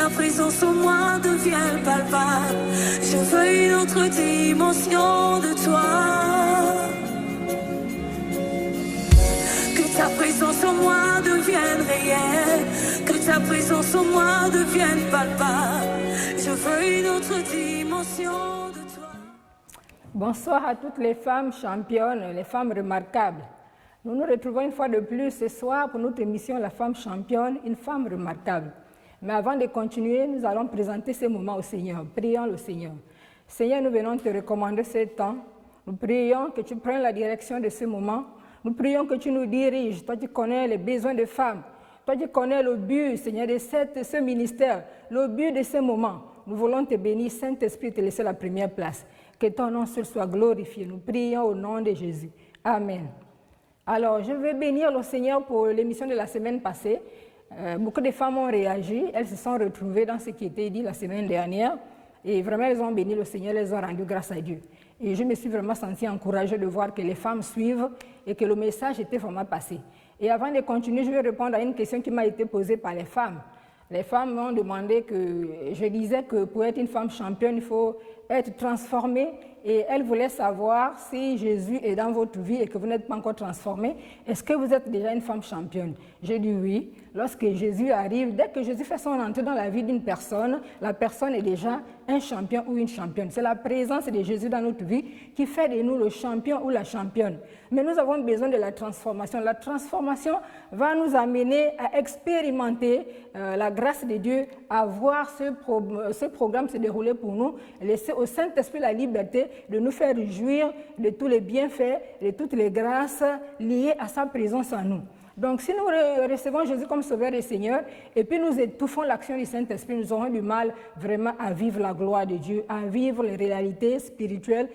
ta présence en moi devienne palpable. Je veux une autre dimension de toi. Que ta présence en moi devienne réelle. Que ta présence en moi devienne palpable. Je veux une autre dimension de toi. Bonsoir à toutes les femmes championnes, les femmes remarquables. Nous nous retrouvons une fois de plus ce soir pour notre émission La femme championne, une femme remarquable. Mais avant de continuer, nous allons présenter ce moment au Seigneur. Prions le Seigneur. Seigneur, nous venons te recommander ce temps. Nous prions que tu prennes la direction de ce moment. Nous prions que tu nous diriges. Toi, tu connais les besoins des femmes. Toi, tu connais le but, Seigneur, de ce ministère, le but de ce moment. Nous voulons te bénir, Saint-Esprit, te laisser la première place. Que ton nom seul soit glorifié. Nous prions au nom de Jésus. Amen. Alors, je veux bénir le Seigneur pour l'émission de la semaine passée. Beaucoup de femmes ont réagi. Elles se sont retrouvées dans ce qui était dit la semaine dernière. Et vraiment, elles ont béni le Seigneur, elles ont rendu grâce à Dieu. Et je me suis vraiment sentie encouragée de voir que les femmes suivent et que le message était vraiment passé. Et avant de continuer, je vais répondre à une question qui m'a été posée par les femmes. Les femmes m'ont demandé que je disais que pour être une femme championne, il faut être transformée. Et elles voulaient savoir si Jésus est dans votre vie et que vous n'êtes pas encore transformée. Est-ce que vous êtes déjà une femme championne? J'ai dit oui. Lorsque Jésus arrive, dès que Jésus fait son entrée dans la vie d'une personne, la personne est déjà un champion ou une championne. C'est la présence de Jésus dans notre vie qui fait de nous le champion ou la championne. Mais nous avons besoin de la transformation. La transformation va nous amener à expérimenter la grâce de Dieu, à voir ce programme se dérouler pour nous, laisser au Saint-Esprit la liberté de nous faire jouir de tous les bienfaits, de toutes les grâces liées à sa présence en nous. Donc, si nous recevons Jésus comme Sauveur et Seigneur, et puis nous étouffons l'action du Saint-Esprit, nous aurons du mal vraiment à vivre la gloire de Dieu, à vivre les réalités spirituelles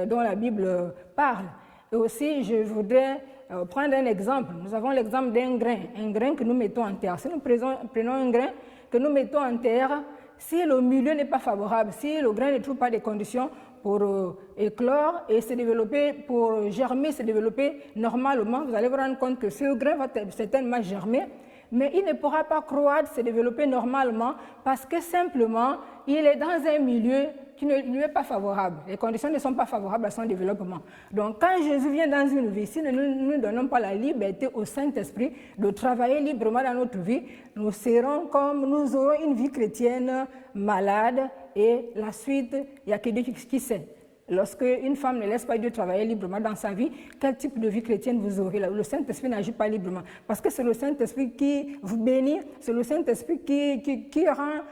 dont la Bible parle. Et aussi, je voudrais prendre un exemple. Nous avons l'exemple d'un grain que nous mettons en terre. Si nous prenons un grain que nous mettons en terre, si le milieu n'est pas favorable, si le grain ne trouve pas de conditions pour éclore et se développer, pour germer, se développer normalement, vous allez vous rendre compte que ce grain va certainement germer, mais il ne pourra pas croître, se développer normalement parce que simplement, il est dans un milieu qui ne lui est pas favorable. Les conditions ne sont pas favorables à son développement. Donc, quand Jésus vient dans une vie, si nous ne donnons pas la liberté au Saint-Esprit de travailler librement dans notre vie, nous aurons une vie chrétienne malade et la suite, il n'y a que Dieu qui sait. Lorsque une femme ne laisse pas Dieu travailler librement dans sa vie, quel type de vie chrétienne vous aurez? Le Saint-Esprit n'agit pas librement. Parce que c'est le Saint-Esprit qui vous bénit, c'est le Saint-Esprit qui rend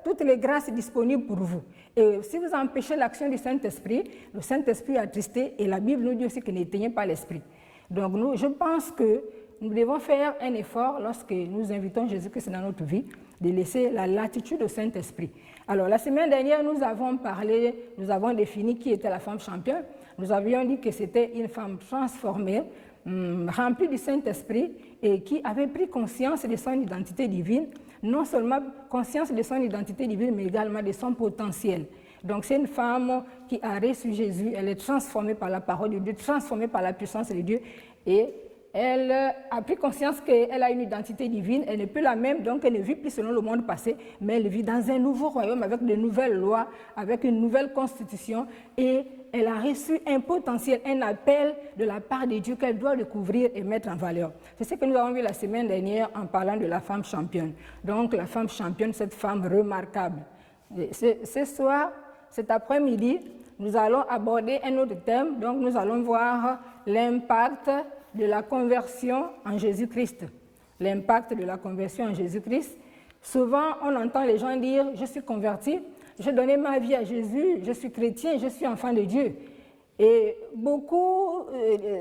toutes les grâces disponibles pour vous. Et si vous empêchez l'action du Saint-Esprit, le Saint-Esprit est attristé et la Bible nous dit aussi que n'éteignez pas l'Esprit. Donc je pense que nous devons faire un effort lorsque nous invitons Jésus-Christ dans notre vie, de laisser la latitude au Saint-Esprit. Alors, la semaine dernière, nous avons défini qui était la femme championne. Nous avions dit que c'était une femme transformée, remplie du Saint-Esprit et qui avait pris conscience de son identité divine, non seulement conscience de son identité divine, mais également de son potentiel. Donc, c'est une femme qui a reçu Jésus, elle est transformée par la parole de Dieu, transformée par la puissance de Dieu et elle a pris conscience qu'elle a une identité divine, elle n'est plus la même, donc elle ne vit plus selon le monde passé, mais elle vit dans un nouveau royaume avec de nouvelles lois, avec une nouvelle constitution, et elle a reçu un potentiel, un appel de la part de Dieu qu'elle doit découvrir et mettre en valeur. C'est ce que nous avons vu la semaine dernière en parlant de la femme championne. Donc la femme championne, cette femme remarquable. Ce soir, cet après-midi, nous allons aborder un autre thème, donc nous allons voir l'impact de la conversion en Jésus-Christ. L'impact de la conversion en Jésus-Christ. Souvent, on entend les gens dire « Je suis converti, j'ai donné ma vie à Jésus, je suis chrétien, je suis enfant de Dieu ». Et beaucoup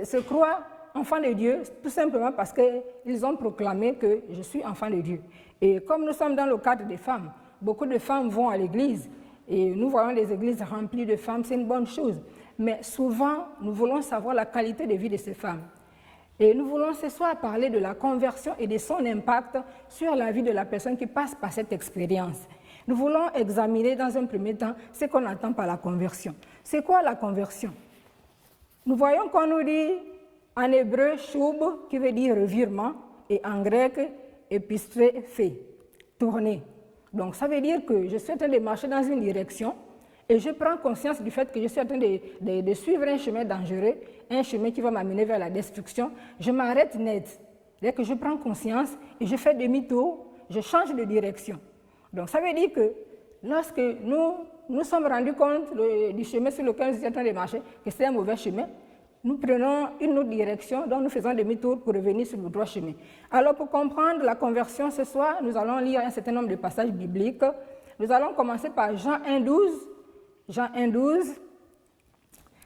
se croient enfants de Dieu tout simplement parce qu'ils ont proclamé que je suis enfant de Dieu. Et comme nous sommes dans le cadre des femmes, beaucoup de femmes vont à l'église et nous voyons des églises remplies de femmes, c'est une bonne chose. Mais souvent, nous voulons savoir la qualité de vie de ces femmes. Et nous voulons ce soir parler de la conversion et de son impact sur la vie de la personne qui passe par cette expérience. Nous voulons examiner dans un premier temps ce qu'on entend par la conversion. C'est quoi la conversion? Nous voyons qu'on nous dit en hébreu shub, qui veut dire revirement, et en grec épistré, fait, tourner. Donc ça veut dire que je suis en train de marcher dans une direction et je prends conscience du fait que je suis en train de suivre un chemin dangereux, un chemin qui va m'amener vers la destruction. Je m'arrête net. Dès que je prends conscience et je fais demi-tour, je change de direction. Donc ça veut dire que lorsque nous sommes rendus compte du chemin sur lequel nous étions en train de marcher, que c'est un mauvais chemin, nous prenons une autre direction, donc nous faisons demi-tour pour revenir sur le droit chemin. Alors pour comprendre la conversion ce soir, nous allons lire un certain nombre de passages bibliques. Nous allons commencer par Jean 1,12. Jean 1,12.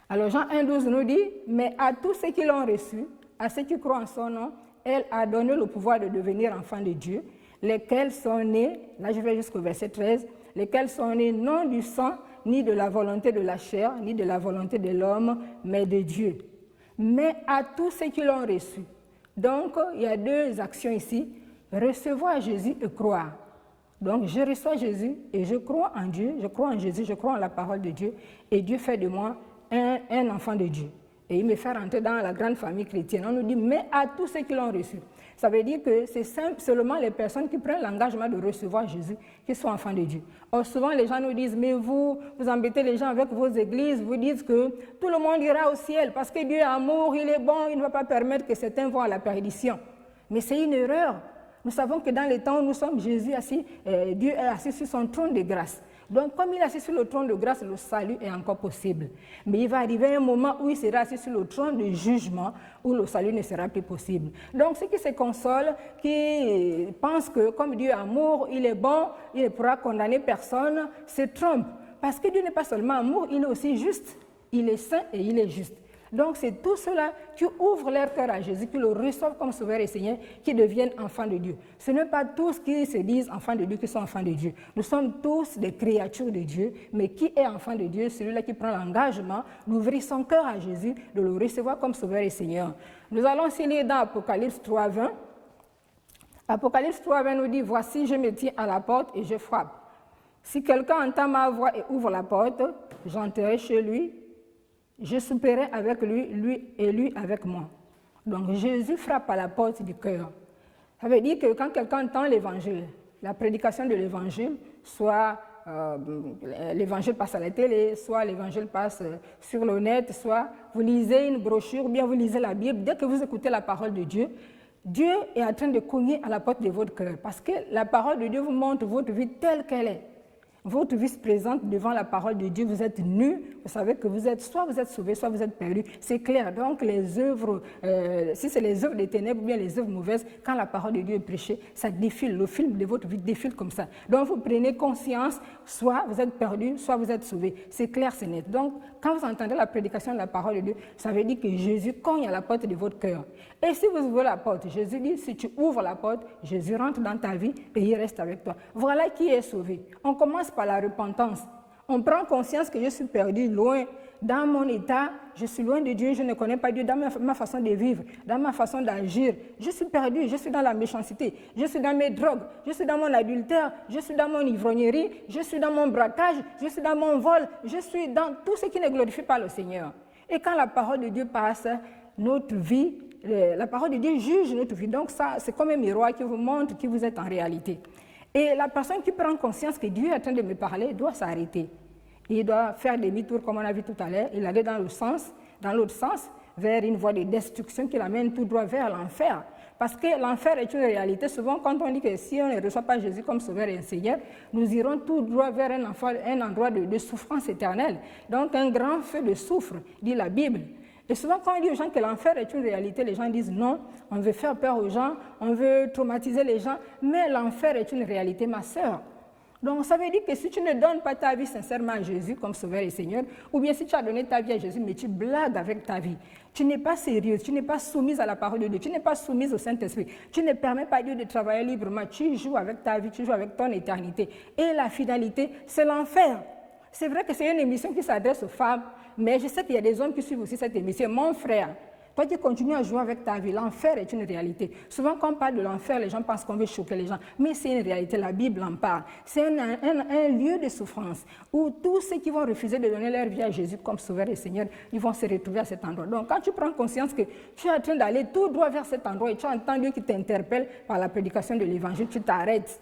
Alors Jean 1,12 nous dit « Mais à tous ceux qui l'ont reçu, à ceux qui croient en son nom, elle a donné le pouvoir de devenir enfants de Dieu, lesquels sont nés, là je vais jusqu'au verset 13, lesquels sont nés non du sang, ni de la volonté de la chair, ni de la volonté de l'homme, mais de Dieu. Mais à tous ceux qui l'ont reçu. » Donc, il y a deux actions ici, recevoir Jésus et croire. Donc, je reçois Jésus et je crois en Dieu, je crois en Jésus, je crois en la parole de Dieu, et Dieu fait de moi un enfant de Dieu. Et il me fait rentrer dans la grande famille chrétienne. On nous dit, mais à tous ceux qui l'ont reçu. Ça veut dire que c'est seulement les personnes qui prennent l'engagement de recevoir Jésus qui sont enfants de Dieu. Or, souvent, les gens nous disent, mais vous embêtez les gens avec vos églises, vous dites que tout le monde ira au ciel parce que Dieu est amour, il est bon, il ne va pas permettre que certains vont à la perdition. Mais c'est une erreur. Nous savons que dans les temps où nous sommes, Dieu est assis sur son trône de grâce. Donc, comme il est assis sur le trône de grâce, le salut est encore possible. Mais il va arriver un moment où il sera assis sur le trône de jugement, où le salut ne sera plus possible. Donc, ceux qui se consolent, qui pensent que comme Dieu est amour, il est bon, il ne pourra condamner personne, se trompent. Parce que Dieu n'est pas seulement amour, il est aussi juste. Il est saint et il est juste. Donc, c'est tous ceux-là qui ouvrent leur cœur à Jésus, qui le reçoivent comme Sauveur et Seigneur, qui deviennent enfants de Dieu. Ce n'est pas tous qui se disent enfants de Dieu qui sont enfants de Dieu. Nous sommes tous des créatures de Dieu, mais qui est enfant de Dieu? Celui-là qui prend l'engagement d'ouvrir son cœur à Jésus, de le recevoir comme Sauveur et Seigneur. Nous allons aussi lire dans Apocalypse 3,20. Apocalypse 3,20 nous dit « Voici, je me tiens à la porte et je frappe. Si quelqu'un entend ma voix et ouvre la porte, j'entrerai chez lui. Je souperai avec lui et lui avec moi. » Donc Jésus frappe à la porte du cœur. Ça veut dire que quand quelqu'un entend l'évangile, la prédication de l'évangile, soit l'évangile passe à la télé, soit l'évangile passe sur le net, soit vous lisez une brochure, ou bien vous lisez la Bible, dès que vous écoutez la parole de Dieu, Dieu est en train de cogner à la porte de votre cœur. Parce que la parole de Dieu vous montre votre vie telle qu'elle est. Votre vie se présente devant la parole de Dieu, vous êtes nus, vous savez que soit vous êtes sauvés, soit vous êtes perdus. C'est clair. Donc les œuvres, si c'est les œuvres des ténèbres ou bien les œuvres mauvaises, quand la parole de Dieu est prêchée, ça défile, le film de votre vie défile comme ça. Donc vous prenez conscience, soit vous êtes perdus, soit vous êtes sauvés. C'est clair, c'est net. Donc quand vous entendez la prédication de la parole de Dieu, ça veut dire que Jésus cogne à la porte de votre cœur. Et si vous ouvrez la porte, Jésus dit, si tu ouvres la porte, Jésus rentre dans ta vie et il reste avec toi. Voilà qui est sauvé. On commence par la repentance. On prend conscience que je suis perdu loin. Dans mon état, je suis loin de Dieu, je ne connais pas Dieu. Dans ma façon de vivre, dans ma façon d'agir, je suis perdu, je suis dans la méchanceté, je suis dans mes drogues, je suis dans mon adultère, je suis dans mon ivrognerie, je suis dans mon braquage, je suis dans mon vol, je suis dans tout ce qui ne glorifie pas le Seigneur. Et quand la parole de Dieu passe, notre vie, la parole de Dieu juge notre vie. Donc ça, c'est comme un miroir qui vous montre qui vous êtes en réalité. Et la personne qui prend conscience que Dieu est en train de me parler doit s'arrêter. Il doit faire demi-tour, comme on a vu tout à l'heure, il allait dans l'autre sens, vers une voie de destruction qui l'amène tout droit vers l'enfer. Parce que l'enfer est une réalité. Souvent, quand on dit que si on ne reçoit pas Jésus comme Sauveur et Seigneur, nous irons tout droit vers un endroit de souffrance éternelle. Donc, un grand feu de soufre, dit la Bible. Et souvent, quand on dit aux gens que l'enfer est une réalité, les gens disent non, on veut faire peur aux gens, on veut traumatiser les gens, mais l'enfer est une réalité, ma sœur. Donc, ça veut dire que si tu ne donnes pas ta vie sincèrement à Jésus comme Sauveur et Seigneur, ou bien si tu as donné ta vie à Jésus, mais tu blagues avec ta vie, tu n'es pas sérieuse, tu n'es pas soumise à la parole de Dieu, tu n'es pas soumise au Saint-Esprit, tu ne permets pas à Dieu de travailler librement, tu joues avec ta vie, tu joues avec ton éternité. Et la finalité, c'est l'enfer. C'est vrai que c'est une émission qui s'adresse aux femmes, mais je sais qu'il y a des hommes qui suivent aussi cette émission. Mon frère, toi qui continues à jouer avec ta vie, l'enfer est une réalité. Souvent, quand on parle de l'enfer, les gens pensent qu'on veut choquer les gens, mais c'est une réalité, la Bible en parle. C'est un lieu de souffrance où tous ceux qui vont refuser de donner leur vie à Jésus comme Sauveur et Seigneur, ils vont se retrouver à cet endroit. Donc, quand tu prends conscience que tu es en train d'aller tout droit vers cet endroit et tu entends Dieu qui t'interpelle par la prédication de l'Évangile, tu t'arrêtes.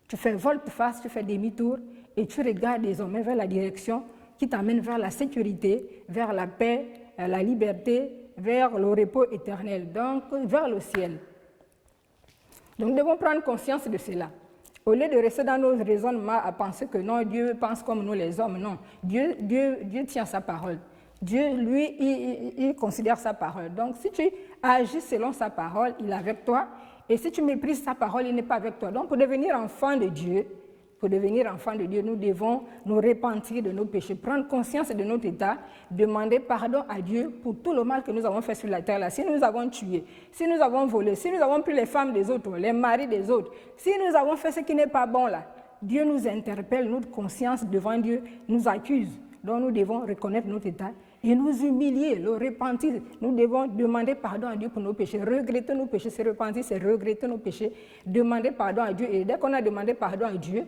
Tu fais volte-face, tu fais demi-tour et tu regardes désormais vers la direction qui t'amène vers la sécurité, vers la paix, la liberté, vers le repos éternel, donc vers le ciel. Donc nous devons prendre conscience de cela. Au lieu de rester dans nos raisonnements à penser que non, Dieu pense comme nous les hommes, non. Dieu tient sa parole. Dieu, lui, il considère sa parole. Donc si tu agis selon sa parole, il est avec toi. Et si tu méprises sa parole, il n'est pas avec toi. Donc pour devenir enfant de Dieu, nous devons nous repentir de nos péchés, prendre conscience de notre état, demander pardon à Dieu pour tout le mal que nous avons fait sur la terre. Là. Si nous avons tué, si nous avons volé, si nous avons pris les femmes des autres, les maris des autres, si nous avons fait ce qui n'est pas bon là, Dieu nous interpelle, notre conscience devant Dieu nous accuse. Donc nous devons reconnaître notre état et nous humilier, le repentir. Nous devons demander pardon à Dieu pour nos péchés, regretter nos péchés, se repentir, c'est regretter nos péchés, demander pardon à Dieu. Et dès qu'on a demandé pardon à Dieu,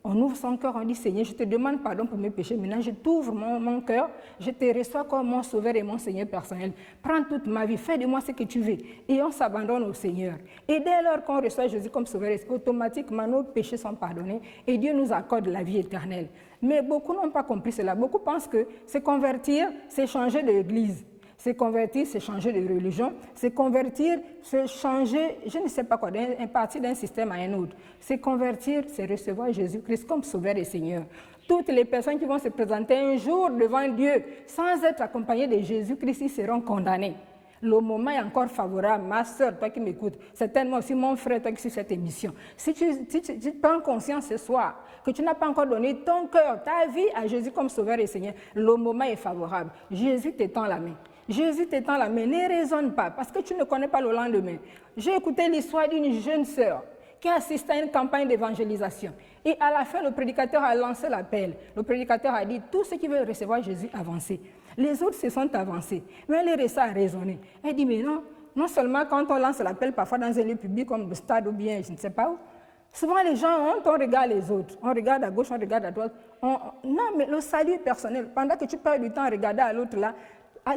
on ouvre son cœur, on dit Seigneur, je te demande pardon pour mes péchés. Maintenant, je t'ouvre mon cœur, je te reçois comme mon sauveur et mon Seigneur personnel. Prends toute ma vie, fais de moi ce que tu veux. Et on s'abandonne au Seigneur. Et dès lors qu'on reçoit Jésus comme sauveur, automatiquement nos péchés sont pardonnés et Dieu nous accorde la vie éternelle. Mais beaucoup n'ont pas compris cela. Beaucoup pensent que se convertir, c'est changer d'église. Se convertir, c'est changer de religion. Se convertir, c'est changer, je ne sais pas quoi, d'un parti d'un système à un autre. Se convertir, c'est recevoir Jésus-Christ comme Sauveur et Seigneur. Toutes les personnes qui vont se présenter un jour devant Dieu sans être accompagnées de Jésus-Christ, ils seront condamnés. Le moment est encore favorable. Ma soeur, toi qui m'écoutes, certainement aussi mon frère, toi qui suis cette émission. Si tu prends conscience ce soir que tu n'as pas encore donné ton cœur, ta vie à Jésus comme Sauveur et Seigneur, le moment est favorable. Jésus t'étend la main. Jésus t'étend la main, ne raisonne pas, parce que tu ne connais pas le lendemain. J'ai écouté l'histoire d'une jeune sœur qui a assisté à une campagne d'évangélisation. Et à la fin, le prédicateur a lancé l'appel. Le prédicateur a dit, tous ceux qui veulent recevoir Jésus, avancez. Les autres se sont avancés, mais elle est restée à raisonner. Elle dit, mais non seulement quand on lance l'appel, parfois dans un lieu public comme le stade ou bien je ne sais pas où, souvent les gens on regarde les autres, on regarde à gauche, on regarde à droite. Non, mais le salut personnel, pendant que tu perds du temps à regarder à l'autre là,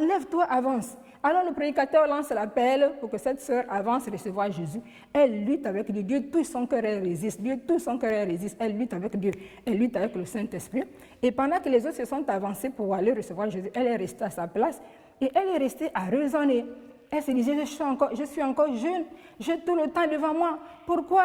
lève-toi, avance. Alors le prédicateur lance l'appel pour que cette sœur avance recevoir Jésus. Elle lutte avec Dieu. Dieu, tout son cœur, elle résiste. Dieu, tout son cœur, elle résiste. Elle lutte avec Dieu. Elle lutte avec le Saint-Esprit. Et pendant que les autres se sont avancés pour aller recevoir Jésus, elle est restée à sa place et elle est restée à raisonner. Elle se disait, je suis encore jeune, j'ai tout le temps devant moi. Pourquoi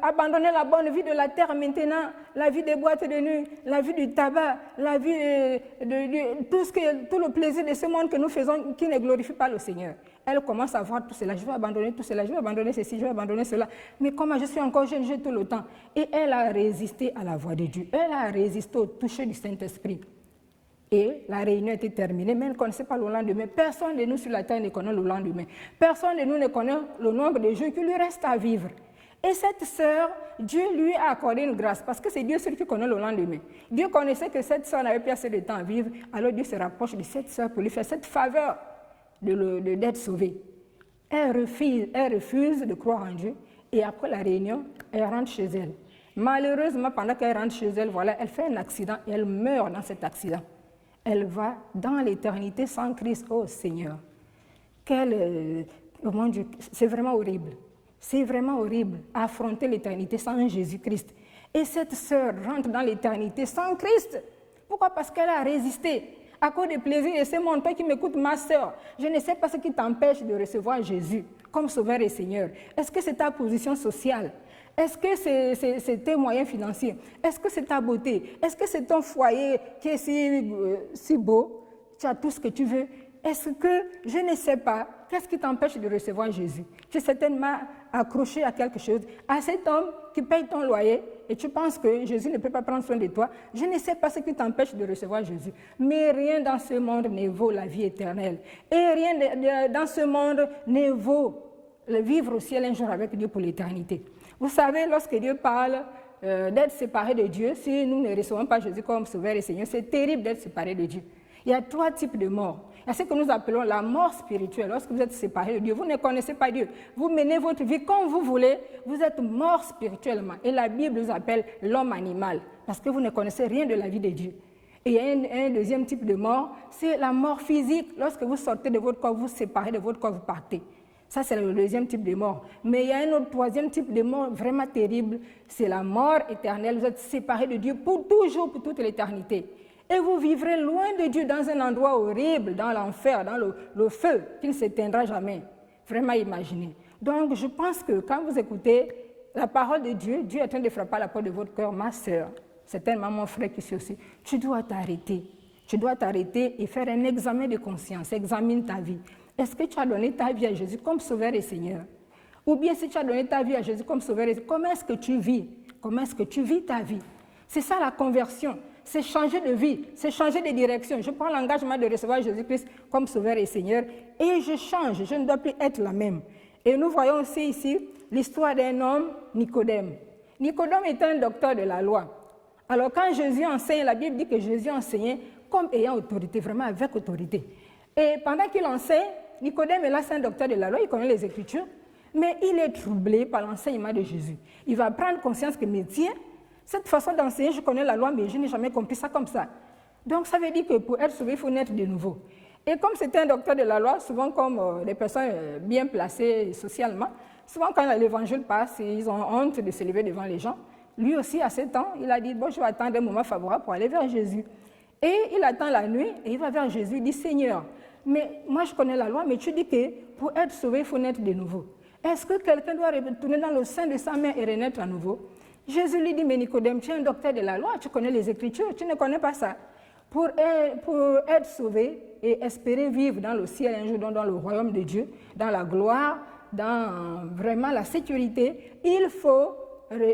abandonner la bonne vie de la terre maintenant, la vie des boîtes de nuit, la vie du tabac, la vie tout le plaisir de ce monde que nous faisons qui ne glorifie pas le Seigneur. Elle commence à voir tout cela, je vais abandonner tout cela, je vais abandonner ceci, je vais abandonner cela. Mais comment je suis encore jeune, j'ai tout le temps. Et elle a résisté à la voix de Dieu, elle a résisté au toucher du Saint-Esprit. Et la réunion était terminée, mais elle ne connaissait pas le lendemain. Personne de nous sur la terre ne connaît le lendemain. Personne de nous ne connaît le nombre de jours qui lui reste à vivre. Et cette sœur, Dieu lui a accordé une grâce, parce que c'est Dieu seul qui connaît le lendemain. Dieu connaissait que cette sœur n'avait pas assez de temps à vivre, alors Dieu se rapproche de cette sœur pour lui faire cette faveur d'être sauvée. Elle refuse de croire en Dieu, et après la réunion, elle rentre chez elle. Malheureusement, pendant qu'elle rentre chez elle, voilà, elle fait un accident et elle meurt dans cet accident. Elle va dans l'éternité sans Christ. Oh Seigneur, oh mon Dieu, c'est vraiment horrible. C'est vraiment horrible, affronter l'éternité sans Jésus-Christ. Et cette sœur rentre dans l'éternité sans Christ. Pourquoi? Parce qu'elle a résisté à cause des plaisirs de ce monde. Toi qui m'écoutes, ma sœur, je ne sais pas ce qui t'empêche de recevoir Jésus comme Sauveur et Seigneur. Est-ce que c'est ta position sociale? Est-ce que c'est tes moyens financiers? Est-ce que c'est ta beauté? Est-ce que c'est ton foyer qui est si beau? Tu as tout ce que tu veux. Est-ce que, je ne sais pas, qu'est-ce qui t'empêche de recevoir Jésus? Tu es certainement accroché à quelque chose, à cet homme qui paye ton loyer, et tu penses que Jésus ne peut pas prendre soin de toi. Je ne sais pas ce qui t'empêche de recevoir Jésus. Mais rien dans ce monde ne vaut la vie éternelle. Et rien dans ce monde ne vaut le vivre au ciel un jour avec Dieu pour l'éternité. Vous savez, lorsque Dieu parle d'être séparé de Dieu, si nous ne recevons pas Jésus comme Sauveur et Seigneur, c'est terrible d'être séparé de Dieu. Il y a 3 types de morts. Il y a ce que nous appelons la mort spirituelle. Lorsque vous êtes séparé de Dieu, vous ne connaissez pas Dieu. Vous menez votre vie comme vous voulez, vous êtes mort spirituellement. Et la Bible vous appelle l'homme animal, parce que vous ne connaissez rien de la vie de Dieu. Et il y a un deuxième type de mort, c'est la mort physique. Lorsque vous sortez de votre corps, vous vous séparez de votre corps, vous partez. Ça, c'est le deuxième type de mort. Mais il y a un autre troisième type de mort vraiment terrible, c'est la mort éternelle. Vous êtes séparés de Dieu pour toujours, pour toute l'éternité. Et vous vivrez loin de Dieu dans un endroit horrible, dans l'enfer, dans le feu, qui ne s'éteindra jamais. Vraiment imaginez. Donc, je pense que quand vous écoutez la parole de Dieu, Dieu est en train de frapper à la porte de votre cœur, ma sœur, certainement mon frère qui est aussi, tu dois t'arrêter. Tu dois t'arrêter et faire un examen de conscience. Examine ta vie. Est-ce que tu as donné ta vie à Jésus comme Sauveur et Seigneur? Ou bien si tu as donné ta vie à Jésus comme Sauveur et Seigneur, comment est-ce que tu vis? Comment est-ce que tu vis ta vie? C'est ça la conversion. C'est changer de vie, c'est changer de direction. Je prends l'engagement de recevoir Jésus-Christ comme Sauveur et Seigneur et je change. Je ne dois plus être la même. Et nous voyons aussi ici l'histoire d'un homme, Nicodème. Nicodème était un docteur de la loi. Alors quand Jésus enseigne, la Bible dit que Jésus enseignait comme ayant autorité, vraiment avec autorité. Et pendant qu'il enseigne, Nicodème est là, c'est un docteur de la loi, il connaît les Écritures, mais il est troublé par l'enseignement de Jésus. Il va prendre conscience que, mais tiens, cette façon d'enseigner, je connais la loi, mais je n'ai jamais compris ça comme ça. Donc ça veut dire que pour être sauvé, il faut naître de nouveau. Et comme c'était un docteur de la loi, souvent comme des personnes bien placées socialement, souvent quand l'évangile passe, ils ont honte de se lever devant les gens. Lui aussi, à 7 ans, il a dit, bon, je vais attendre un moment favorable pour aller vers Jésus. Et il attend la nuit et il va vers Jésus, il dit, Seigneur, mais moi je connais la loi, mais tu dis que pour être sauvé, il faut naître de nouveau. Est-ce que quelqu'un doit retourner dans le sein de sa mère et renaître à nouveau? Jésus lui dit, mais Nicodème, tu es un docteur de la loi, tu connais les Écritures, tu ne connais pas ça. Pour être sauvé et espérer vivre dans le ciel un jour, dans le royaume de Dieu, dans la gloire, dans vraiment la sécurité, il faut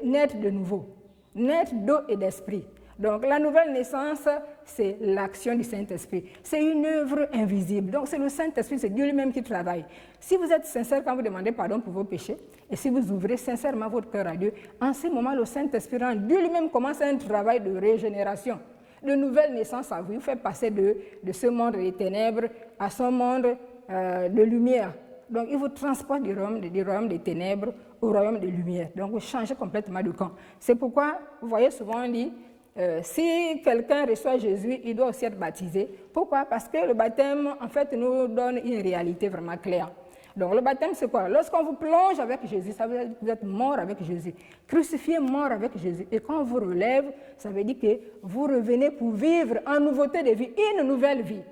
naître de nouveau, naître d'eau et d'esprit. Donc la nouvelle naissance, c'est l'action du Saint-Esprit. C'est une œuvre invisible. Donc c'est le Saint-Esprit, c'est Dieu lui-même qui travaille. Si vous êtes sincère quand vous demandez pardon pour vos péchés, et si vous ouvrez sincèrement votre cœur à Dieu, en ce moment, le Saint-Esprit, Dieu lui-même commence un travail de régénération, de nouvelle naissance à vous. Il fait passer de ce monde des ténèbres à son monde de lumière. Donc il vous transporte du royaume des ténèbres au royaume de lumière. Donc vous changez complètement de camp. C'est pourquoi, vous voyez souvent on dit, si quelqu'un reçoit Jésus, il doit aussi être baptisé. Pourquoi? Parce que le baptême, en fait, nous donne une réalité vraiment claire. Donc le baptême, c'est quoi? Lorsqu'on vous plonge avec Jésus, ça veut dire que vous êtes mort avec Jésus, crucifié, mort avec Jésus. Et quand on vous relève, ça veut dire que vous revenez pour vivre en nouveauté de vie, une nouvelle vie.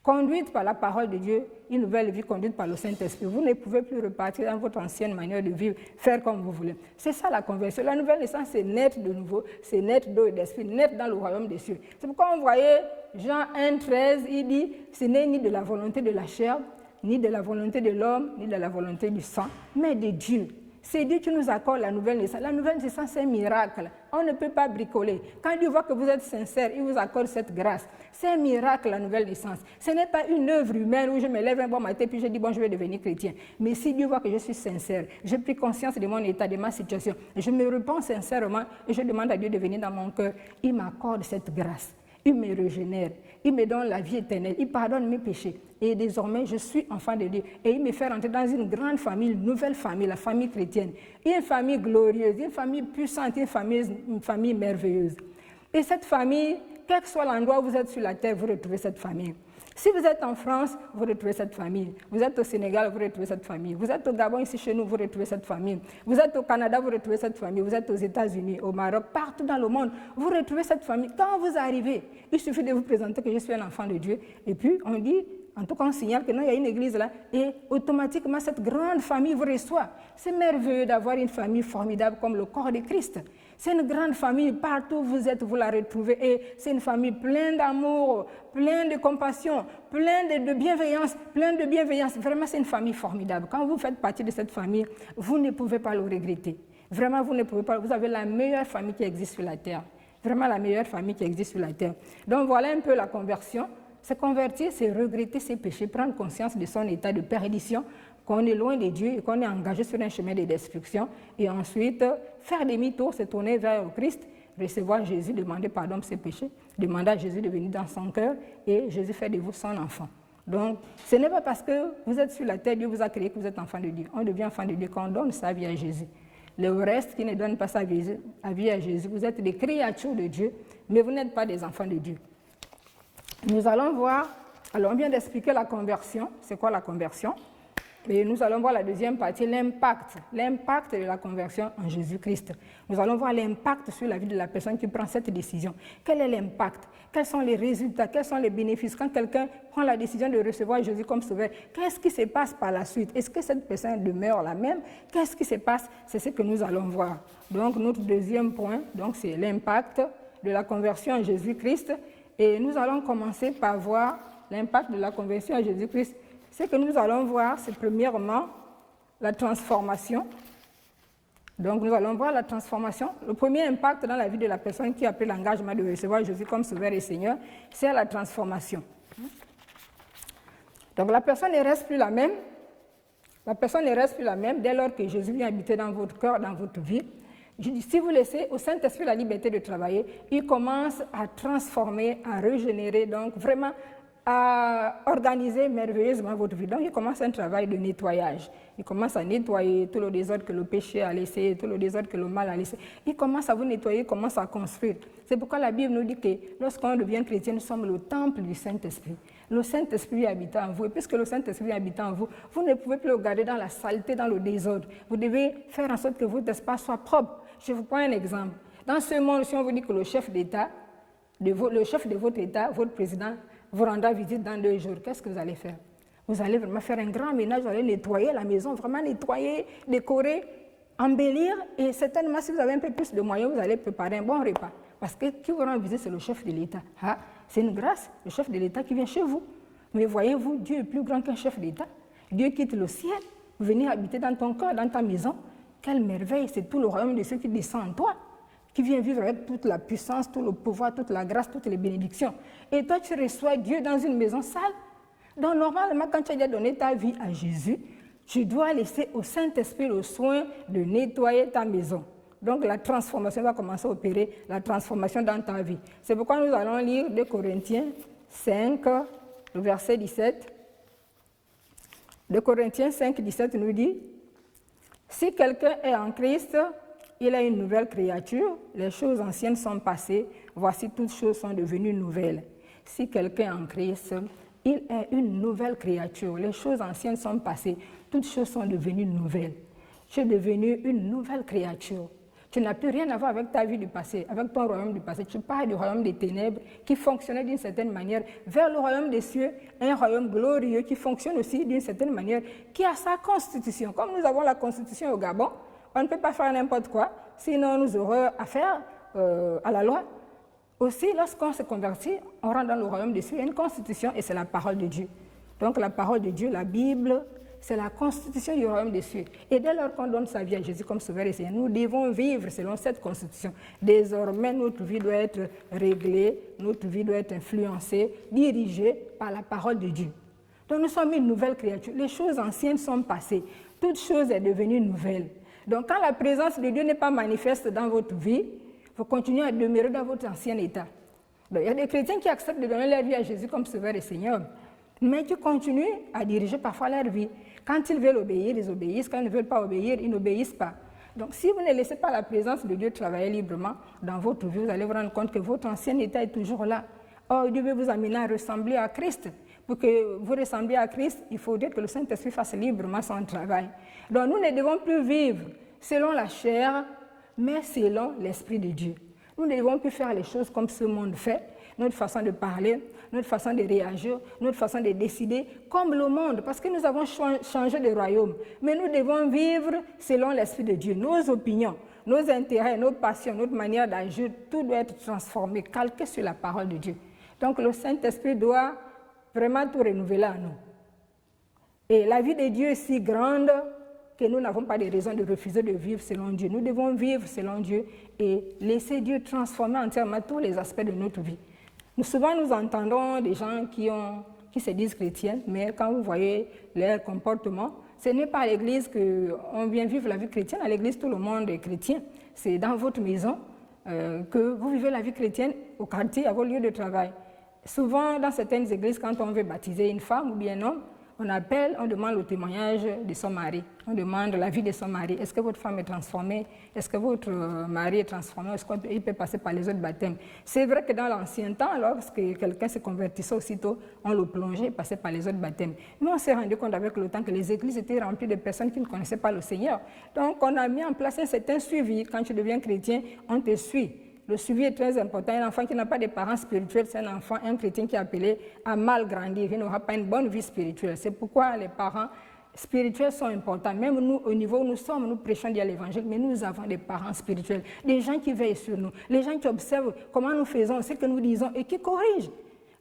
Conduite par la parole de Dieu, une nouvelle vie conduite par le Saint-Esprit. Vous ne pouvez plus repartir dans votre ancienne manière de vivre, faire comme vous voulez. C'est ça la conversion. La nouvelle naissance, c'est naître de nouveau, c'est naître d'eau et d'esprit, naître dans le royaume des cieux. C'est pourquoi on voyait Jean 1,13, il dit, ce n'est ni de la volonté de la chair, ni de la volonté de l'homme, ni de la volonté du sang, mais de Dieu. C'est Dieu qui nous accorde la nouvelle naissance. La nouvelle naissance, c'est un miracle. On ne peut pas bricoler. Quand Dieu voit que vous êtes sincère, il vous accorde cette grâce. C'est un miracle, la nouvelle naissance. Ce n'est pas une œuvre humaine où je me lève un bon matin puis je dis, bon, je vais devenir chrétien. Mais si Dieu voit que je suis sincère, j'ai pris conscience de mon état, de ma situation, je me repens sincèrement et je demande à Dieu de venir dans mon cœur, il m'accorde cette grâce. Il me régénère, il me donne la vie éternelle, il pardonne mes péchés. Et désormais, je suis enfant de Dieu. Et il me fait rentrer dans une grande famille, une nouvelle famille, la famille chrétienne. Une famille glorieuse, une famille puissante, une famille merveilleuse. Et cette famille, quel que soit l'endroit où vous êtes sur la terre, vous retrouvez cette famille. Si vous êtes en France, vous retrouvez cette famille. Vous êtes au Sénégal, vous retrouvez cette famille. Vous êtes au Gabon, ici chez nous, vous retrouvez cette famille. Vous êtes au Canada, vous retrouvez cette famille. Vous êtes aux États-Unis, au Maroc, partout dans le monde, vous retrouvez cette famille. Quand vous arrivez, il suffit de vous présenter que je suis un enfant de Dieu. Et puis, on dit, en tout cas, on signale que non, il y a une église là. Et automatiquement, cette grande famille vous reçoit. C'est merveilleux d'avoir une famille formidable comme le corps de Christ. C'est une grande famille, partout où vous êtes, vous la retrouvez. Et c'est une famille pleine d'amour, pleine de compassion, pleine de bienveillance, pleine de bienveillance. Vraiment, c'est une famille formidable. Quand vous faites partie de cette famille, vous ne pouvez pas le regretter. Vraiment, vous ne pouvez pas. Vous avez la meilleure famille qui existe sur la terre. Vraiment la meilleure famille qui existe sur la terre. Donc voilà un peu la conversion. Se convertir, c'est regretter ses péchés, prendre conscience de son état de perdition, qu'on est loin de Dieu et qu'on est engagé sur un chemin de destruction. Et ensuite, faire demi-tour, se tourner vers le Christ, recevoir Jésus, demander pardon pour ses péchés, demander à Jésus de venir dans son cœur et Jésus fait de vous son enfant. Donc, ce n'est pas parce que vous êtes sur la terre, Dieu vous a créé que vous êtes enfant de Dieu. On devient enfant de Dieu quand on donne sa vie à Jésus. Le reste qui ne donne pas sa vie à Jésus, vous êtes des créatures de Dieu, mais vous n'êtes pas des enfants de Dieu. Nous allons voir, alors on vient d'expliquer la conversion. C'est quoi la conversion? Et nous allons voir la deuxième partie, l'impact de la conversion en Jésus-Christ. Nous allons voir l'impact sur la vie de la personne qui prend cette décision. Quel est l'impact? Quels sont les résultats? Quels sont les bénéfices? Quand quelqu'un prend la décision de recevoir Jésus comme sauveur, qu'est-ce qui se passe par la suite? Est-ce que cette personne demeure la même? Qu'est-ce qui se passe? C'est ce que nous allons voir. Donc notre deuxième point, c'est l'impact de la conversion en Jésus-Christ. Et nous allons commencer par voir l'impact de la conversion en Jésus-Christ. Ce que nous allons voir, c'est premièrement la transformation. Donc nous allons voir la transformation. Le premier impact dans la vie de la personne qui a pris l'engagement de recevoir Jésus comme Sauveur et Seigneur, c'est la transformation. Donc la personne ne reste plus la même. La personne ne reste plus la même dès lors que Jésus vient habiter dans votre cœur, dans votre vie. Je dis, si vous laissez au Saint-Esprit la liberté de travailler, il commence à transformer, à régénérer, donc vraiment à organiser merveilleusement votre vie. Donc il commence un travail de nettoyage. Il commence à nettoyer tout le désordre que le péché a laissé, tout le désordre que le mal a laissé. Il commence à vous nettoyer, il commence à construire. C'est pourquoi la Bible nous dit que lorsqu'on devient chrétien, nous sommes le temple du Saint-Esprit. Le Saint-Esprit habite en vous. Et puisque le Saint-Esprit habite en vous, vous ne pouvez plus le garder dans la saleté, dans le désordre. Vous devez faire en sorte que votre espace soit propre. Je vous prends un exemple. Dans ce monde, si on vous dit que le chef d'État, le chef de votre État, votre président, vous rendra visite dans 2 jours, qu'est-ce que vous allez faire? Vous allez vraiment faire un grand ménage, vous allez nettoyer la maison, vraiment nettoyer, décorer, embellir. Et certainement, si vous avez un peu plus de moyens, vous allez préparer un bon repas. Parce que qui vous rend visite, c'est le chef de l'État. Ah, c'est une grâce, le chef de l'État qui vient chez vous. Mais voyez-vous, Dieu est plus grand qu'un chef d'État. Dieu quitte le ciel, venir habiter dans ton cœur, dans ta maison. Quelle merveille, c'est tout le royaume de ceux qui descend en toi, qui vient vivre avec toute la puissance, tout le pouvoir, toute la grâce, toutes les bénédictions. Et toi, tu reçois Dieu dans une maison sale. Donc, normalement, quand tu as donné ta vie à Jésus, tu dois laisser au Saint-Esprit le soin de nettoyer ta maison. Donc, la transformation va commencer à opérer, la transformation dans ta vie. C'est pourquoi nous allons lire 2 Corinthiens 5, le verset 17. 2 Corinthiens 5, 17 nous dit « Si quelqu'un est en Christ, il est une nouvelle créature, les choses anciennes sont passées, voici toutes choses sont devenues nouvelles. » Si quelqu'un est en Christ, il est une nouvelle créature, les choses anciennes sont passées, toutes choses sont devenues nouvelles. Tu es devenu une nouvelle créature. Tu n'as plus rien à voir avec ta vie du passé, avec ton royaume du passé. Tu pars du royaume des ténèbres qui fonctionnait d'une certaine manière vers le royaume des cieux, un royaume glorieux qui fonctionne aussi d'une certaine manière, qui a sa constitution. Comme nous avons la constitution au Gabon, on ne peut pas faire n'importe quoi, sinon nous aurons affaire à la loi. Aussi, lorsqu'on se convertit, on rentre dans le royaume des cieux, il y a une constitution et c'est la parole de Dieu. Donc la parole de Dieu, la Bible, c'est la constitution du royaume des cieux. Et dès lors qu'on donne sa vie à Jésus comme sauveur et Seigneur, nous devons vivre selon cette constitution. Désormais, notre vie doit être réglée, notre vie doit être influencée, dirigée par la parole de Dieu. Donc nous sommes une nouvelle créature. Les choses anciennes sont passées. Toute chose est devenue nouvelle. Donc quand la présence de Dieu n'est pas manifeste dans votre vie, vous continuez à demeurer dans votre ancien état. Donc, il y a des chrétiens qui acceptent de donner leur vie à Jésus comme sauveur et Seigneur, mais qui continuent à diriger parfois leur vie. Quand ils veulent obéir, ils obéissent. Quand ils ne veulent pas obéir, ils n'obéissent pas. Donc si vous ne laissez pas la présence de Dieu travailler librement dans votre vie, vous allez vous rendre compte que votre ancien état est toujours là. Or, Dieu veut vous amener à ressembler à Christ. Pour que vous ressembliez à Christ, il faut dire que le Saint-Esprit fasse librement son travail. Donc nous ne devons plus vivre selon la chair, mais selon l'Esprit de Dieu. Nous ne devons plus faire les choses comme ce monde fait, notre façon de parler, notre façon de réagir, notre façon de décider, comme le monde, parce que nous avons changé de royaume. Mais nous devons vivre selon l'Esprit de Dieu. Nos opinions, nos intérêts, nos passions, notre manière d'agir, tout doit être transformé, calqué sur la parole de Dieu. Donc le Saint-Esprit doit vraiment tout renouveler à nous. Et la vie de Dieu est si grande que nous n'avons pas de raison de refuser de vivre selon Dieu. Nous devons vivre selon Dieu et laisser Dieu transformer entièrement tous les aspects de notre vie. Souvent, nous entendons des gens qui se disent chrétiens, mais quand vous voyez leur comportement, ce n'est pas à l'église qu'on vient vivre la vie chrétienne. À l'église, tout le monde est chrétien. C'est dans votre maison que vous vivez la vie chrétienne, au quartier, à vos lieux de travail. Souvent, dans certaines églises, quand on veut baptiser une femme ou bien un homme, on appelle, on demande le témoignage de son mari. On demande la vie de son mari. Est-ce que votre femme est transformée? Est-ce que votre mari est transformé? Est-ce qu'il peut passer par les autres baptêmes? C'est vrai que dans l'ancien temps, lorsque quelqu'un se convertissait aussitôt, on le plongeait et passait par les autres baptêmes. Mais on s'est rendu compte avec le temps que les églises étaient remplies de personnes qui ne connaissaient pas le Seigneur. Donc on a mis en place un certain suivi. Quand tu deviens chrétien, on te suit. Le suivi est très important. Un enfant qui n'a pas de parents spirituels, c'est un enfant, un chrétien qui est appelé à mal grandir. Il n'aura pas une bonne vie spirituelle. C'est pourquoi les parents spirituels sont importants. Même nous, au niveau où nous sommes, nous prêchons déjà l'évangile, mais nous avons des parents spirituels, des gens qui veillent sur nous, les gens qui observent comment nous faisons, ce que nous disons et qui corrigent.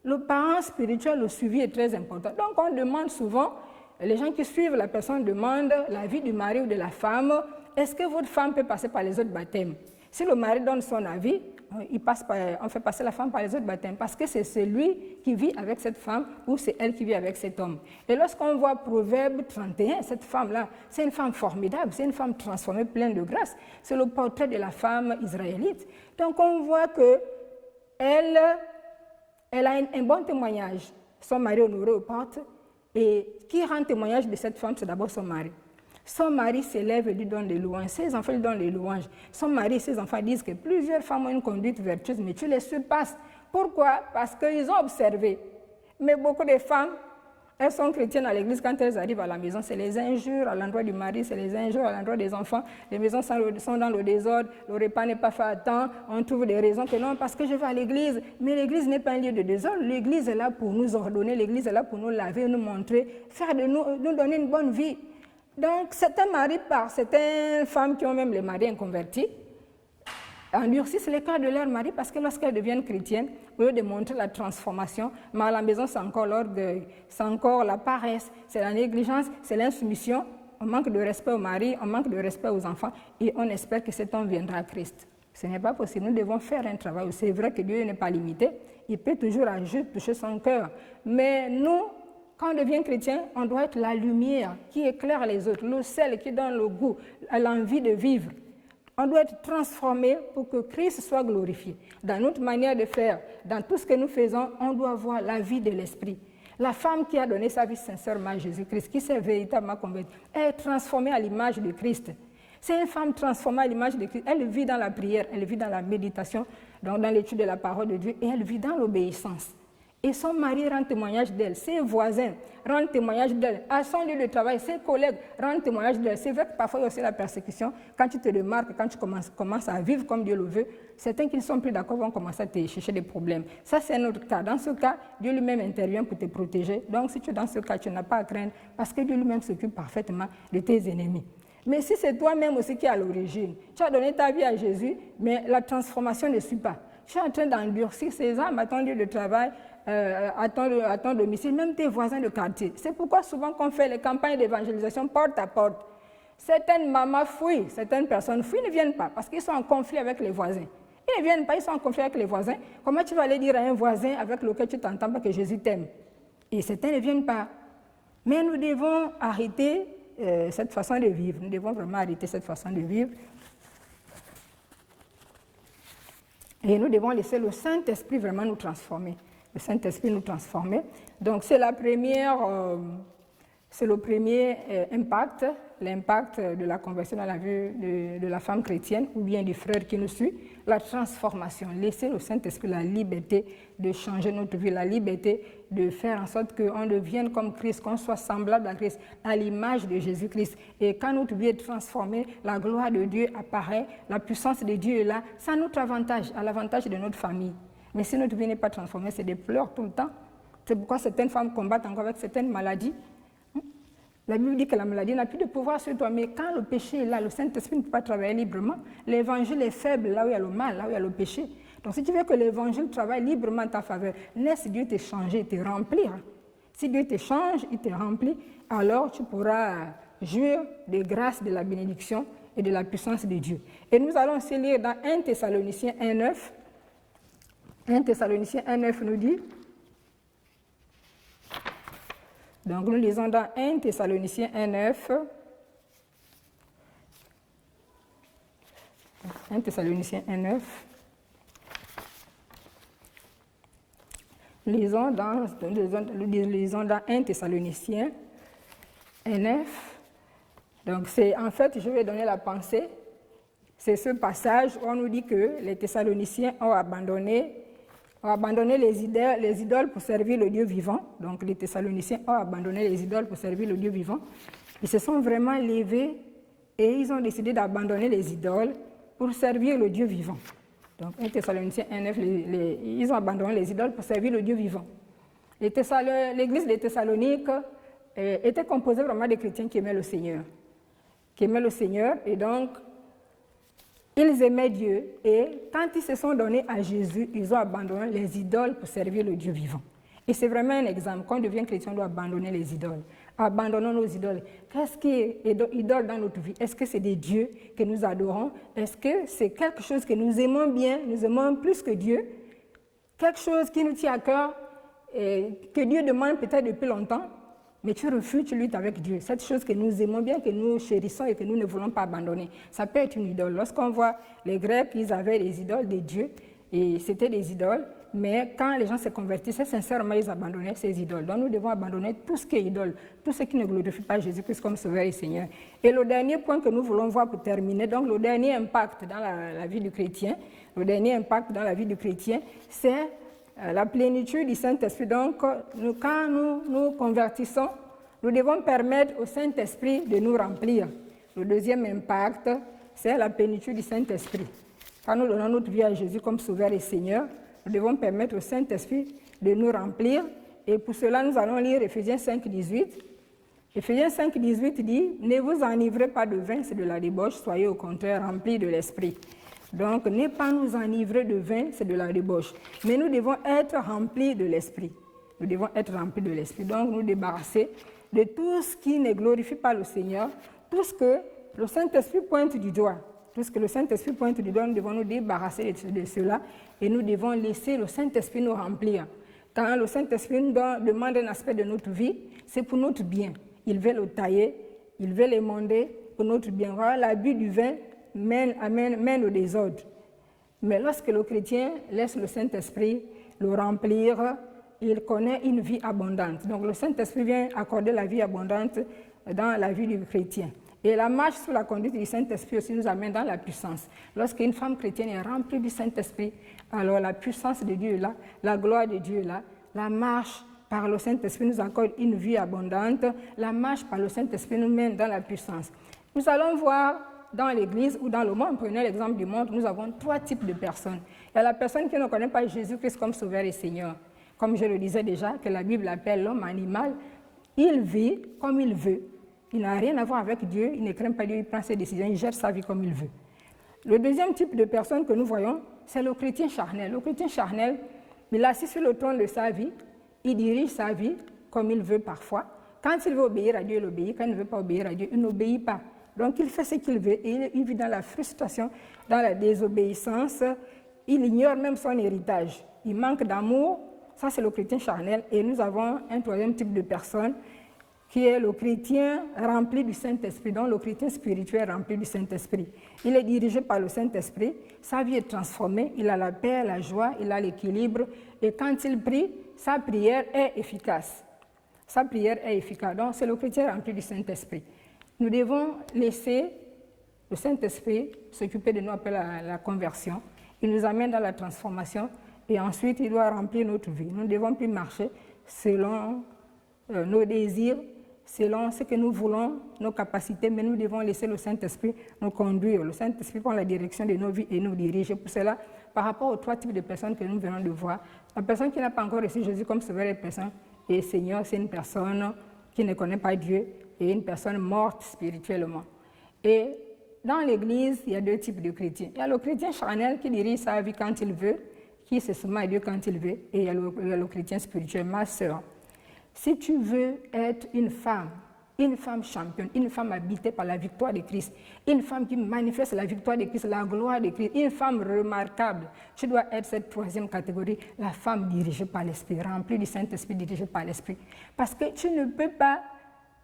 Le parent spirituel, le suivi est très important. Donc on demande souvent, les gens qui suivent la personne demandent la vie du mari ou de la femme. Est-ce que votre femme peut passer par les autres baptêmes? Si le mari donne son avis, on fait passer la femme par les autres baptêmes parce que c'est celui qui vit avec cette femme ou c'est elle qui vit avec cet homme. Et lorsqu'on voit Proverbe 31, cette femme-là, c'est une femme formidable, c'est une femme transformée, pleine de grâce. C'est le portrait de la femme israélite. Donc on voit qu'elle a un bon témoignage. Son mari honoré aux portes. Et qui rend témoignage de cette femme, c'est d'abord son mari. Son mari s'élève et lui donne des louanges. Ses enfants lui donnent des louanges. Son mari et ses enfants disent que plusieurs femmes ont une conduite vertueuse, mais tu les surpasses. Pourquoi? Parce qu'ils ont observé. Mais beaucoup de femmes, elles sont chrétiennes à l'église. Quand elles arrivent à la maison, c'est les injures à l'endroit du mari, c'est les injures à l'endroit des enfants. Les maisons sont dans le désordre, le repas n'est pas fait à temps. On trouve des raisons que non, parce que je vais à l'église. Mais l'église n'est pas un lieu de désordre. L'église est là pour nous ordonner, l'église est là pour nous laver, nous montrer, faire de nous donner une bonne vie. Donc, certains maris, certaines femmes qui ont même les maris inconvertis, endurcissent les cœurs de leur mari parce que lorsqu'elles deviennent chrétiennes, au lieu de montrer la transformation, mais à la maison, c'est encore l'orgueil, c'est encore la paresse, c'est la négligence, c'est l'insoumission. On manque de respect au mari, on manque de respect aux enfants et on espère que cet homme viendra à Christ. Ce n'est pas possible. Nous devons faire un travail. C'est vrai que Dieu n'est pas limité. Il peut toujours toucher son cœur. Mais nous, quand on devient chrétien, on doit être la lumière qui éclaire les autres, le sel qui donne le goût, l'envie de vivre. On doit être transformé pour que Christ soit glorifié. Dans notre manière de faire, dans tout ce que nous faisons, on doit voir la vie de l'esprit. La femme qui a donné sa vie sincèrement à Jésus-Christ, qui s'est véritablement convertie, est transformée à l'image de Christ. C'est une femme transformée à l'image de Christ. Elle vit dans la prière, elle vit dans la méditation, donc dans l'étude de la parole de Dieu, et elle vit dans l'obéissance. Et son mari rend témoignage d'elle, ses voisins rendent témoignage d'elle, à son lieu de travail, ses collègues rendent témoignage d'elle. C'est vrai que parfois il y a aussi la persécution. Quand tu te remarques, quand tu commences à vivre comme Dieu le veut, certains qui ne sont plus d'accord vont commencer à te chercher des problèmes. Ça, c'est un autre cas. Dans ce cas, Dieu lui-même intervient pour te protéger. Donc, si tu es dans ce cas, tu n'as pas à craindre parce que Dieu lui-même s'occupe parfaitement de tes ennemis. Mais si c'est toi-même aussi qui es à l'origine, tu as donné ta vie à Jésus, mais la transformation ne suit pas. Tu es en train d'endurcir ces âmes à ton lieu de travail, à ton domicile, même tes voisins de quartier. C'est pourquoi souvent qu'on fait les campagnes d'évangélisation porte à porte. Certaines mamans fuient, certaines personnes fuient, ne viennent pas parce qu'ils sont en conflit avec les voisins. Ils ne viennent pas, ils sont en conflit avec les voisins. Comment tu vas aller dire à un voisin avec lequel tu t'entends pas que Jésus t'aime? Et certains ne viennent pas. Mais nous devons arrêter cette façon de vivre. Nous devons vraiment arrêter cette façon de vivre. Et nous devons laisser le Saint-Esprit vraiment nous transformer. Le Saint-Esprit nous transformer. Donc c'est le premier impact, l'impact de la conversion dans la vie de la femme chrétienne ou bien du frère qui nous suit, la transformation. Laisser le Saint-Esprit la liberté de changer notre vie, la liberté de faire en sorte qu'on devienne comme Christ, qu'on soit semblable à Christ, à l'image de Jésus-Christ. Et quand notre vie est transformée, la gloire de Dieu apparaît, la puissance de Dieu est là, c'est à notre avantage, à l'avantage de notre famille. Mais si notre vie n'est pas transformée, c'est des pleurs tout le temps. C'est pourquoi certaines femmes combattent encore avec certaines maladies. La Bible dit que la maladie n'a plus de pouvoir sur toi, mais quand le péché est là, le Saint-Esprit ne peut pas travailler librement. L'évangile est faible là où il y a le mal, là où il y a le péché. Donc si tu veux que l'évangile travaille librement en ta faveur, laisse Dieu te changer, te remplir. Si Dieu te change, il te remplit, alors tu pourras jouir des grâces, de la bénédiction et de la puissance de Dieu. Et nous allons aussi lire dans 1 Thessaloniciens 1,9. 1 Thessaloniciens 1,9 nous dit... Donc nous lisons dans 1 Thessaloniciens 1,9. 1 Thessaloniciens 1,9. Lisons dans 1 Thessaloniciens 9. Donc, en fait, je vais donner la pensée. C'est ce passage où on nous dit que les Thessaloniciens ont abandonné les idoles pour servir le Dieu vivant. Donc, les Thessaloniciens ont abandonné les idoles pour servir le Dieu vivant. Ils se sont vraiment levés et ils ont décidé d'abandonner les idoles pour servir le Dieu vivant. Donc, 1 Thessaloniciens 1:9, ils ont abandonné les idoles pour servir le Dieu vivant. L'église des Thessaloniques était composée vraiment de chrétiens qui aimaient le Seigneur. Et donc, ils aimaient Dieu et quand ils se sont donnés à Jésus, ils ont abandonné les idoles pour servir le Dieu vivant. Et c'est vraiment un exemple. Quand on devient chrétien, on doit abandonner les idoles. Abandonnons nos idoles. Qu'est-ce qui est idole dans notre vie? Est-ce que c'est des dieux que nous adorons? Est-ce que c'est quelque chose que nous aimons bien, nous aimons plus que Dieu? Quelque chose qui nous tient à cœur et que Dieu demande peut-être depuis longtemps, mais tu refuses, tu luttes avec Dieu. Cette chose que nous aimons bien, que nous chérissons et que nous ne voulons pas abandonner, ça peut être une idole. Lorsqu'on voit les Grecs, ils avaient des idoles, des dieux, et c'était des idoles, mais quand les gens se convertissaient sincèrement, ils abandonnaient ces idoles. Donc nous devons abandonner tout ce qui est idole, tout ce qui ne glorifie pas Jésus-Christ comme Sauveur et Seigneur. Et le dernier point que nous voulons voir pour terminer, donc le dernier impact dans la vie du chrétien, c'est la plénitude du Saint-Esprit. Donc, quand nous nous convertissons, nous devons permettre au Saint-Esprit de nous remplir. Le deuxième impact, c'est la plénitude du Saint-Esprit. Quand nous donnons notre vie à Jésus comme Sauveur et Seigneur, nous devons permettre au Saint-Esprit de nous remplir. Et pour cela, nous allons lire Éphésiens 5:18. Éphésiens 5:18 dit « Ne vous enivrez pas de vin, c'est de la débauche, soyez au contraire remplis de l'Esprit. » Donc, ne pas nous enivrer de vin, c'est de la débauche. Mais nous devons être remplis de l'Esprit. Donc, nous débarrasser de tout ce qui ne glorifie pas le Seigneur, tout ce que le Saint-Esprit pointe du doigt. Nous devons nous débarrasser de cela et nous devons laisser le Saint-Esprit nous remplir. Quand le Saint-Esprit nous demande un aspect de notre vie, c'est pour notre bien. Il veut le tailler, il veut l'émonder pour notre bien. Voilà, l'abus du vin mène au désordre. Mais lorsque le chrétien laisse le Saint-Esprit le remplir, il connaît une vie abondante. Donc le Saint-Esprit vient accorder la vie abondante dans la vie du chrétien. Et la marche sous la conduite du Saint-Esprit aussi nous amène dans la puissance. Lorsqu'une femme chrétienne est remplie du Saint-Esprit, alors la puissance de Dieu est là, la gloire de Dieu est là, la marche par le Saint-Esprit nous accorde une vie abondante, la marche par le Saint-Esprit nous mène dans la puissance. Nous allons voir dans l'Église ou dans le monde, prenez l'exemple du monde, nous avons 3 types de personnes. Il y a la personne qui ne connaît pas Jésus-Christ comme Sauveur et Seigneur. Comme je le disais déjà, que la Bible appelle l'homme animal, il vit comme il veut. Il n'a rien à voir avec Dieu, il ne craint pas Dieu, il prend ses décisions, il gère sa vie comme il veut. Le deuxième type de personne que nous voyons, c'est le chrétien charnel. Le chrétien charnel, il est assis sur le trône de sa vie, il dirige sa vie comme il veut parfois. Quand il veut obéir à Dieu, il obéit. Quand il ne veut pas obéir à Dieu, il n'obéit pas. Donc il fait ce qu'il veut et il vit dans la frustration, dans la désobéissance. Il ignore même son héritage. Il manque d'amour. Ça, c'est le chrétien charnel. Et nous avons un troisième type de personne qui est le chrétien rempli du Saint-Esprit, donc le chrétien spirituel rempli du Saint-Esprit. Il est dirigé par le Saint-Esprit, sa vie est transformée, il a la paix, la joie, il a l'équilibre, et quand il prie, sa prière est efficace. Donc c'est le chrétien rempli du Saint-Esprit. Nous devons laisser le Saint-Esprit s'occuper de nous après la conversion. Il nous amène dans la transformation, et ensuite il doit remplir notre vie. Nous ne devons plus marcher selon nos désirs, selon ce que nous voulons, nos capacités, mais nous devons laisser le Saint-Esprit nous conduire. Le Saint-Esprit prend la direction de nos vies et nous dirige. Pour cela, par rapport aux 3 types de personnes que nous venons de voir, la personne qui n'a pas encore reçu Jésus comme Sauveur et Seigneur, c'est une personne qui ne connaît pas Dieu et une personne morte spirituellement. Et dans l'Église, il y a 2 types de chrétiens. Il y a le chrétien charnel qui dirige sa vie quand il veut, qui se soumet à Dieu quand il veut, et il y a le chrétien spirituel, ma sœur. Si tu veux être une femme championne, une femme habitée par la victoire de Christ, une femme qui manifeste la victoire de Christ, la gloire de Christ, une femme remarquable, tu dois être cette 3e catégorie, la femme dirigée par l'Esprit, remplie du Saint-Esprit, dirigée par l'Esprit. Parce que tu ne peux pas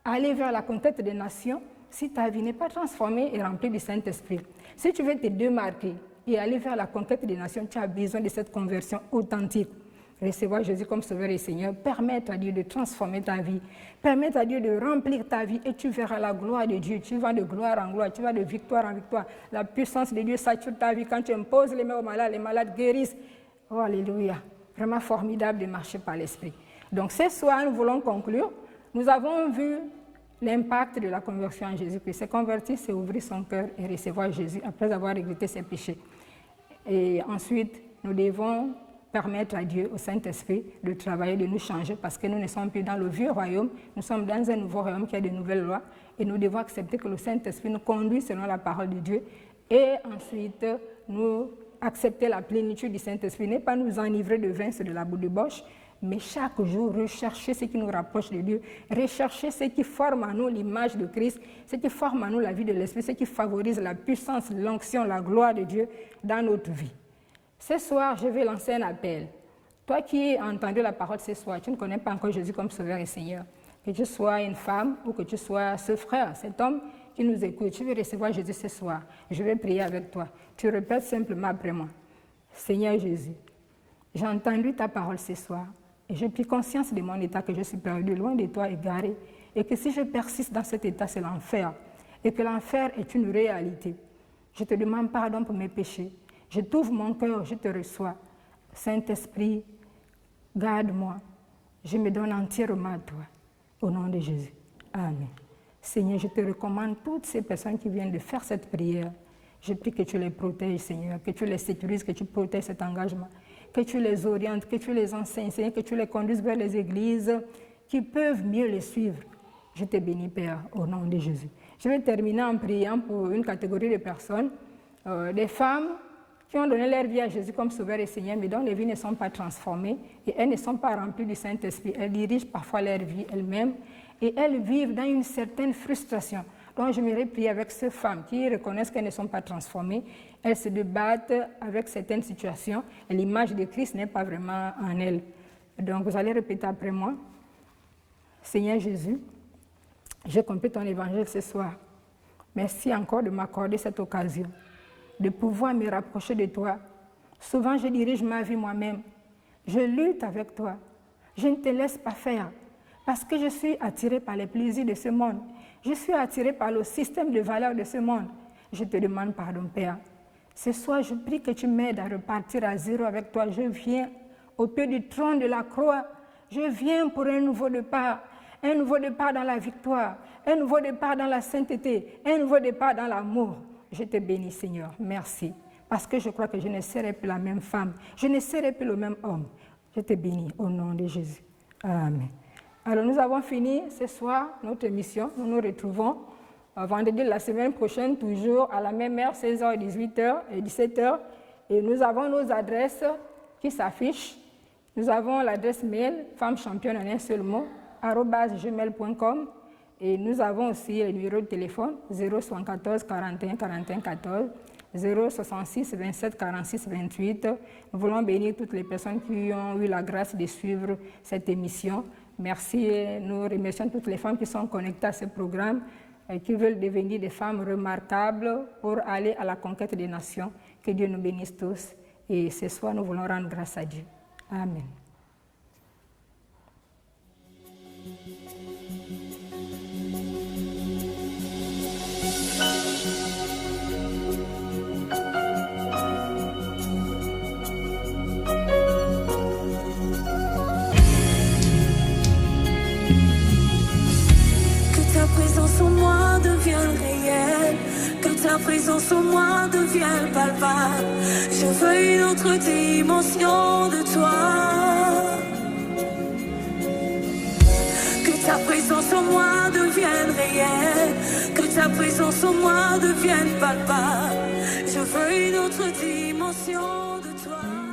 aller vers la conquête des nations si ta vie n'est pas transformée et remplie du Saint-Esprit. Si tu veux te démarquer et aller vers la conquête des nations, tu as besoin de cette conversion authentique. recevoir Jésus comme Sauveur et Seigneur, permettre à Dieu de transformer ta vie, permettre à Dieu de remplir ta vie et tu verras la gloire de Dieu. Tu vas de gloire en gloire, tu vas de victoire en victoire. La puissance de Dieu sature ta vie. Quand tu imposes les mains aux malades, les malades guérissent. Oh, alléluia. Vraiment formidable de marcher par l'Esprit. Donc ce soir, nous voulons conclure. Nous avons vu l'impact de la conversion en Jésus-Christ. Se convertir, c'est ouvrir son cœur et recevoir Jésus après avoir regretté ses péchés. Et ensuite, nous devons permettre à Dieu, au Saint-Esprit, de travailler, de nous changer, parce que nous ne sommes plus dans le vieux royaume, nous sommes dans un nouveau royaume qui a de nouvelles lois, et nous devons accepter que le Saint-Esprit nous conduit selon la parole de Dieu, et ensuite, nous accepter la plénitude du Saint-Esprit, n'est pas nous enivrer de vin, c'est de la boue de bauche, mais chaque jour, rechercher ce qui nous rapproche de Dieu, rechercher ce qui forme en nous l'image de Christ, ce qui forme en nous la vie de l'Esprit, ce qui favorise la puissance, l'onction, la gloire de Dieu dans notre vie. Ce soir, je vais lancer un appel. Toi qui as entendu la parole ce soir, tu ne connais pas encore Jésus comme Sauveur et Seigneur. Que tu sois une femme ou que tu sois ce frère, cet homme qui nous écoute, tu veux recevoir Jésus ce soir. Je vais prier avec toi. Tu répètes simplement après moi. Seigneur Jésus, j'ai entendu ta parole ce soir et j'ai pris conscience de mon état, que je suis perdu, loin de toi, égaré, et que si je persiste dans cet état, c'est l'enfer, et que l'enfer est une réalité. Je te demande pardon pour mes péchés. Je t'ouvre mon cœur, je te reçois. Saint-Esprit, garde-moi. Je me donne entièrement à toi. Au nom de Jésus. Amen. Seigneur, je te recommande toutes ces personnes qui viennent de faire cette prière. Je prie que tu les protèges, Seigneur, que tu les sécurises, que tu protèges cet engagement, que tu les orientes, que tu les enseignes, Seigneur, que tu les conduises vers les églises qui peuvent mieux les suivre. Je te bénis, Père, au nom de Jésus. Je vais terminer en priant pour une catégorie de personnes, des femmes qui ont donné leur vie à Jésus comme Sauveur et Seigneur, mais dont les vies ne sont pas transformées et elles ne sont pas remplies du Saint-Esprit. Elles dirigent parfois leur vie elles-mêmes et elles vivent dans une certaine frustration. Donc je me prier avec ces femmes qui reconnaissent qu'elles ne sont pas transformées. Elles se débattent avec certaines situations et l'image de Christ n'est pas vraiment en elles. Donc vous allez répéter après moi. Seigneur Jésus, j'ai compris ton évangile ce soir. Merci encore de m'accorder cette occasion de pouvoir me rapprocher de toi. Souvent, je dirige ma vie moi-même. Je lutte avec toi. Je ne te laisse pas faire parce que je suis attiré par les plaisirs de ce monde. Je suis attiré par le système de valeurs de ce monde. Je te demande pardon, Père. Ce soir, je prie que tu m'aides à repartir à zéro avec toi. Je viens au pied du trône de la croix. Je viens pour un nouveau départ dans la victoire, un nouveau départ dans la sainteté, un nouveau départ dans l'amour. Je te bénis, Seigneur. Merci. Parce que je crois que je ne serai plus la même femme. Je ne serai plus le même homme. Je te bénis au nom de Jésus. Amen. Alors, nous avons fini ce soir notre émission. Nous nous retrouvons vendredi la semaine prochaine, toujours à la même heure, 16h, 18h et 17h. Et nous avons nos adresses qui s'affichent. Nous avons l'adresse mail, femme championne en un seul mot, @gmail.com. Et nous avons aussi le numéro de téléphone 074 41 41 14, 066 27 46 28. Nous voulons bénir toutes les personnes qui ont eu la grâce de suivre cette émission. Merci et nous remercions toutes les femmes qui sont connectées à ce programme et qui veulent devenir des femmes remarquables pour aller à la conquête des nations. Que Dieu nous bénisse tous. Et ce soir, nous voulons rendre grâce à Dieu. Amen. En moi devienne réelle, que ta présence en moi devienne palpable. Je veux une autre dimension de toi. Que ta présence en moi devienne réelle, que ta présence en moi devienne palpable. Je veux une autre dimension de toi.